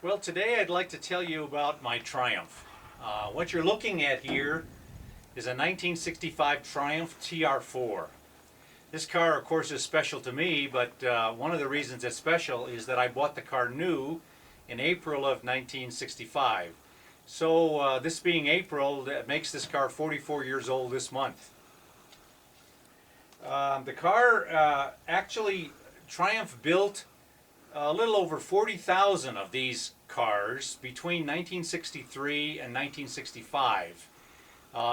Well, today I'd like to tell you about my Triumph. What you're looking at here is a 1965 Triumph TR-4. This car, of course, is special to me, but one of the reasons it's special is that I bought the car new in April of 1965. So this being April, that makes this car 44 years old this month. The car actually, Triumph built a little over 40,000 of these cars between 1963 and 1965.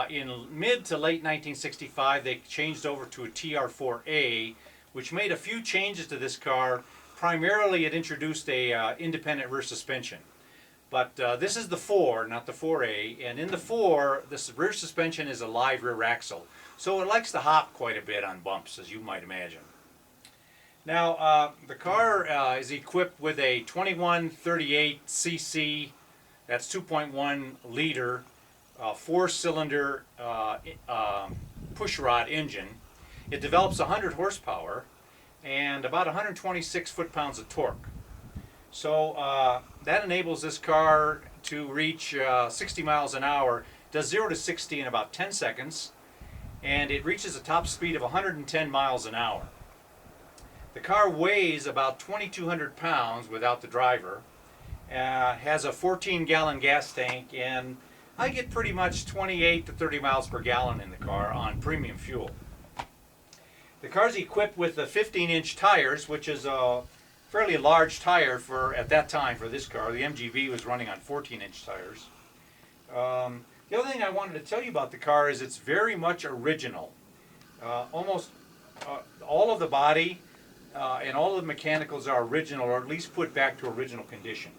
In mid to late 1965, they changed over to a TR-4A, which made a few changes to this car. Primarily, it introduced a independent rear suspension. But this is the 4, not the 4A, and in the 4, this rear suspension is a live rear axle. So it likes to hop quite a bit on bumps, as you might imagine. Now, the car is equipped with a 2138cc, that's 2.1 liter, 4-cylinder pushrod engine. It develops 100 horsepower and about 126 foot-pounds of torque. So that enables this car to reach 60 miles an hour, does 0 to 60 in about 10 seconds, and it reaches a top speed of 110 miles an hour. The car weighs about 2,200 pounds without the driver, has a 14-gallon gas tank, and I get pretty much 28 to 30 miles per gallon in the car on premium fuel. The car is equipped with the 15-inch tires, which is a fairly large tire for at that time for this car. The MGB was running on 14-inch tires. The other thing I wanted to tell you about the car is it's very much original. Almost all of the body and all of the mechanicals are original, or at least put back to original condition.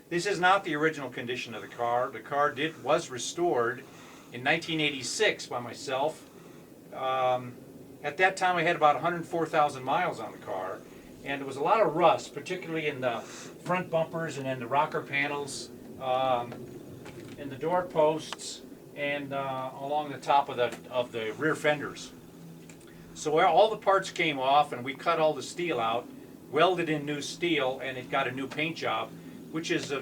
This is not the original condition of the car. The car was restored in 1986 by myself. At that time I had about 104,000 miles on the car, and there was a lot of rust, particularly in the front bumpers and in the rocker panels, in the door posts, and along the top of the rear fenders. So all the parts came off, and we cut all the steel out, welded in new steel, and it got a new paint job, which is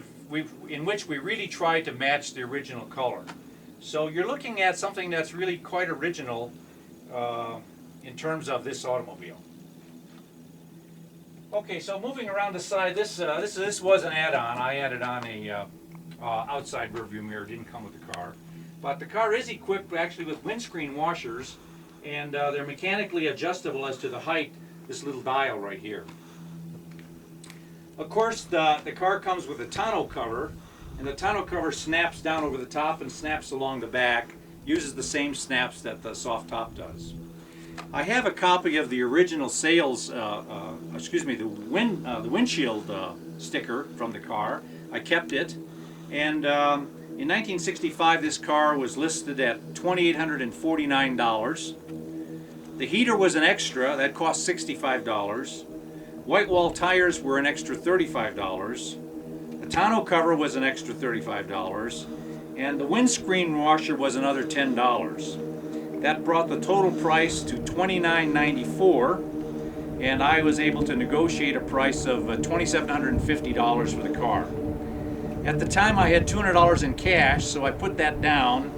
in which we really tried to match the original color. So you're looking at something that's really quite original in terms of this automobile. Okay, so moving around the side, this was an add-on. I added on a outside rear view mirror. It didn't come with the car, but the car is equipped actually with windscreen washers, and they're mechanically adjustable as to the height, this little dial right here. Of course, the car comes with a tonneau cover, and the tonneau cover snaps down over the top and snaps along the back, uses the same snaps that the soft top does. I have a copy of the original sales, the windshield sticker from the car. I kept it, and in 1965, this car was listed at $2,849. The heater was an extra, that cost $65. White wall tires were an extra $35. The tonneau cover was an extra $35. And the windscreen washer was another $10. That brought the total price to $29.94, and I was able to negotiate a price of $2,750 for the car. At the time I had $200 in cash, so I put that down,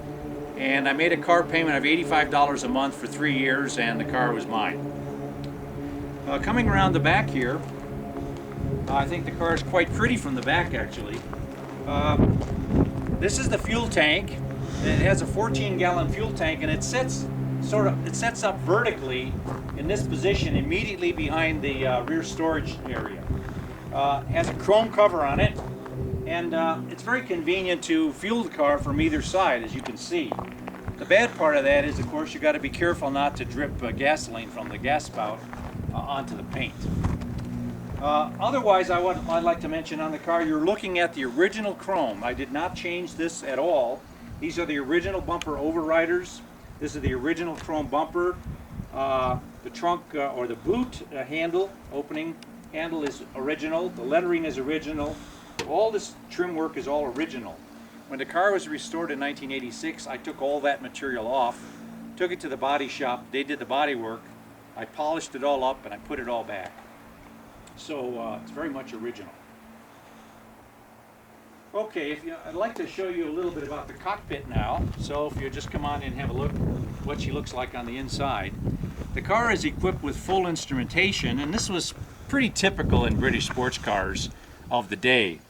and I made a car payment of $85 a month for 3 years, and the car was mine. Coming around the back here, I think the car is quite pretty from the back, actually. This is the fuel tank. It has a 14-gallon fuel tank, and it sets up vertically in this position immediately behind the rear storage area. Has a chrome cover on it, and it's very convenient to fuel the car from either side, as you can see. The bad part of that is, of course, you got to be careful not to drip gasoline from the gas spout onto the paint. Otherwise, I'd like to mention on the car, you're looking at the original chrome. I did not change this at all. These are the original bumper overriders. This is the original chrome bumper. The trunk or the boot opening handle is original. The lettering is original. All this trim work is all original. When the car was restored in 1986, I took all that material off, took it to the body shop. They did the body work. I polished it all up and I put it all back. So it's very much original. Okay, I'd like to show you a little bit about the cockpit now. So if you just come on in and have a look what she looks like on the inside. The car is equipped with full instrumentation, and this was pretty typical in British sports cars of the day.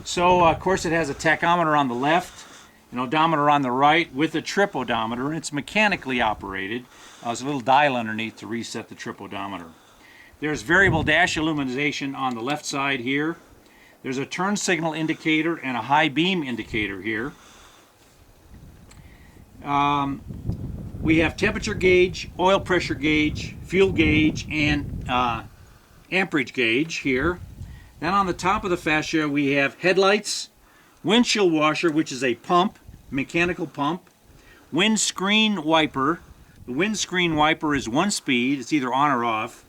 So of course it has a tachometer on the left, an odometer on the right with a trip odometer, and it's mechanically operated. There's a little dial underneath to reset the trip odometer. There's variable dash illumination on the left side here. There's a turn signal indicator and a high beam indicator here. We have temperature gauge, oil pressure gauge, fuel gauge, and amperage gauge here. Then on the top of the fascia we have headlights, windshield washer, which is a pump, mechanical pump, windscreen wiper. The windscreen wiper is one speed, it's either on or off.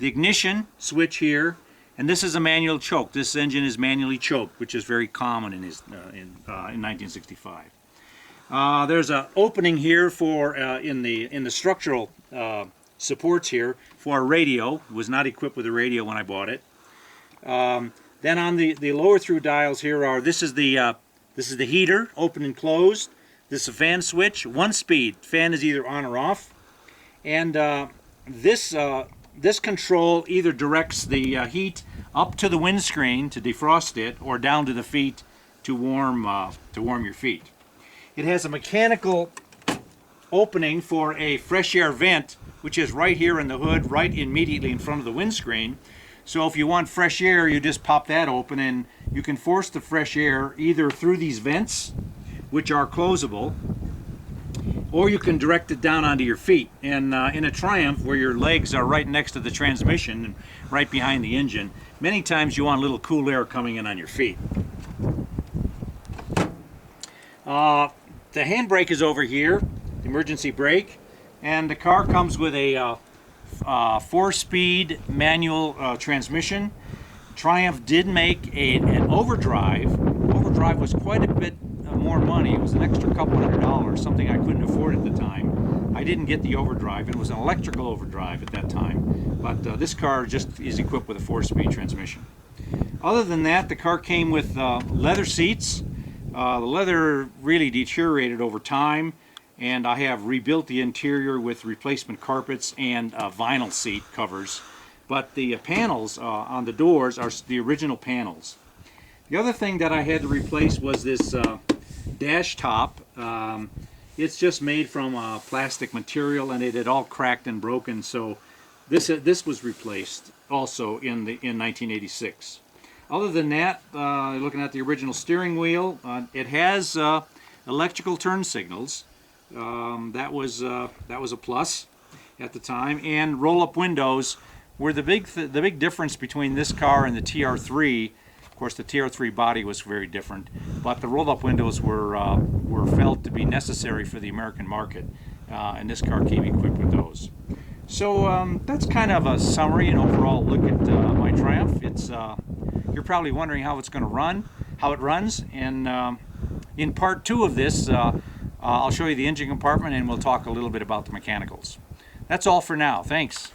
The ignition switch here. And this is a manual choke. This engine is manually choked, which is very common in 1965. There's an opening here for in the structural supports here for a radio. It was not equipped with a radio when I bought it. Then on the lower through dials here are this is the heater, open and closed. This is a fan switch, one speed. Fan is either on or off, and this control either directs the heat up to the windscreen to defrost it, or down to the feet to warm your feet. It has a mechanical opening for a fresh air vent, which is right here in the hood, right immediately in front of the windscreen. So if you want fresh air, you just pop that open, and you can force the fresh air either through these vents, which are closable, or you can direct it down onto your feet. And in a Triumph, where your legs are right next to the transmission and right behind the engine, many times you want a little cool air coming in on your feet. The handbrake is over here, the emergency brake, and the car comes with a 4-speed manual transmission. Triumph did make an overdrive. Overdrive was quite a bit more money. It was an extra couple $100, something I couldn't afford at the time. I didn't get the overdrive. It was an electrical overdrive at that time, but this car just is equipped with a 4-speed transmission. Other than that, the car came with leather seats. The leather really deteriorated over time, and I have rebuilt the interior with replacement carpets and vinyl seat covers, but the panels on the doors are the original panels. The other thing that I had to replace was this dash top. It's just made from plastic material, and it had all cracked and broken, so this was replaced also in 1986. Other than that, looking at the original steering wheel, it has electrical turn signals. That was a plus at the time, and roll-up windows were the big difference between this car and the TR-3. Of course, the TR-3 body was very different, but the roll-up windows were felt to be necessary for the American market, and this car came equipped with those. So that's kind of a summary and overall look at my Triumph. You're probably wondering how it's going to run, how it runs, and in part 2 of this, I'll show you the engine compartment, and we'll talk a little bit about the mechanicals. That's all for now. Thanks.